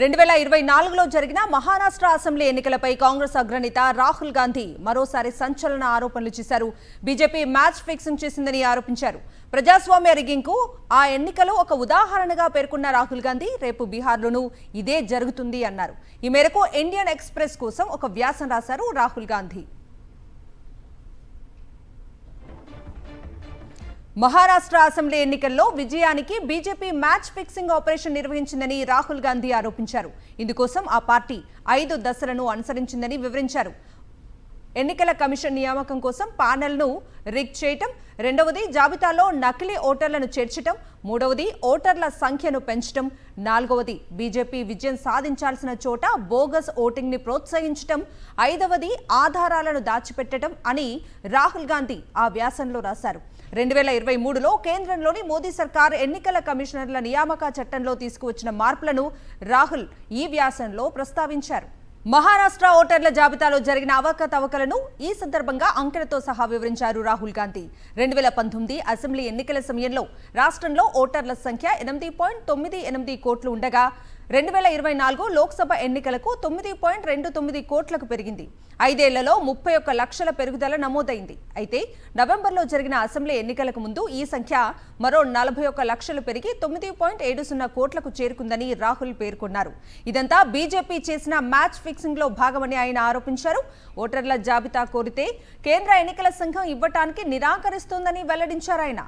2024లో జరిగిన మహారాష్ట్ర అసెంబ్లీ ఎన్నికలపై కాంగ్రెస్ అగ్రనేత రాహుల్ గాంధీ మరోసారి సంచలన ఆరోపణలు చేశారు. బీజేపీ మ్యాచ్ ఫిక్సింగ్ చేసిందని ఆరోపించారు. ప్రజాస్వామ్య రిగ్గింగ్కు ఆ ఎన్నికలు ఒక ఉదాహరణగా పేర్కొన్న రాహుల్ గాంధీ రేపు బీహార్లోనూ ఇదే జరుగుతుంది అన్నారు. ఈ మేరకు ఇండియన్ ఎక్స్‌ప్రెస్ కోసం ఒక వ్యాసం రాశారు రాహుల్ గాంధీ. మహారాష్ట్ర అసెంబ్లీ ఎన్నికల్లో విజయానికి బీజేపీ మ్యాచ్ ఫిక్సింగ్ ఆపరేషన్ నిర్వహించిందని రాహుల్ గాంధీ ఆరోపించారు. ఇందుకోసం ఆ పార్టీ 5 దశలను అనుసరించిందని వివరించారు. ఎన్నికల కమిషన్ నియామకం కోసం ప్యానెల్ను రిగ్ చేయటం, రెండవది జాబితాలో నకిలీ ఓటర్లను చేర్చటం, మూడవది ఓటర్ల సంఖ్యను పెంచటం, నాలుగవది బీజేపీ విజయం సాధించాల్సిన చోట బోగస్ ఓటింగ్ని ప్రోత్సహించటం, ఐదవది ఆధారాలను దాచిపెట్టడం అని రాహుల్ గాంధీ ఆ వ్యాసంలో రాశారు. 2023లో కేంద్రంలోని మోదీ సర్కార్ ఎన్నికల కమిషనర్ల నియామక చట్టంలో తీసుకువచ్చిన మార్పులను రాహుల్ ఈ వ్యాసంలో ప్రస్తావించారు. మహారాష్ట్ర ఓటర్ల జాబితాలో జరిగిన అవకతవకలను ఈ సందర్భంగా అంకెలతో సహా వివరించారు రాహుల్ గాంధీ. 2019 అసెంబ్లీ ఎన్నికల సమయంలో రాష్ట్రంలో ఓటర్ల సంఖ్య 8.98 కోట్లు ఉండగా 2024 లోక్సభ ఎన్నికలకు 9.29 కోట్లకు పెరిగింది. 5 ఏళ్లలో 31 లక్షల పెరుగుదల నమోదైంది. అయితే నవంబర్లో జరిగిన అసెంబ్లీ ఎన్నికలకు ముందు ఈ సంఖ్య మరో 41 లక్షలు పెరిగి 9.70 కోట్లకు చేరుకుందని రాహుల్ పేర్కొన్నారు. ఇదంతా బీజేపీ చేసిన మ్యాచ్ ఫిక్సింగ్ లో భాగమని ఆయన ఆరోపించారు. ఓటర్ల జాబితా కోరితే కేంద్ర ఎన్నికల సంఘం ఇవ్వటానికి నిరాకరిస్తోందని వెల్లడించారు ఆయన.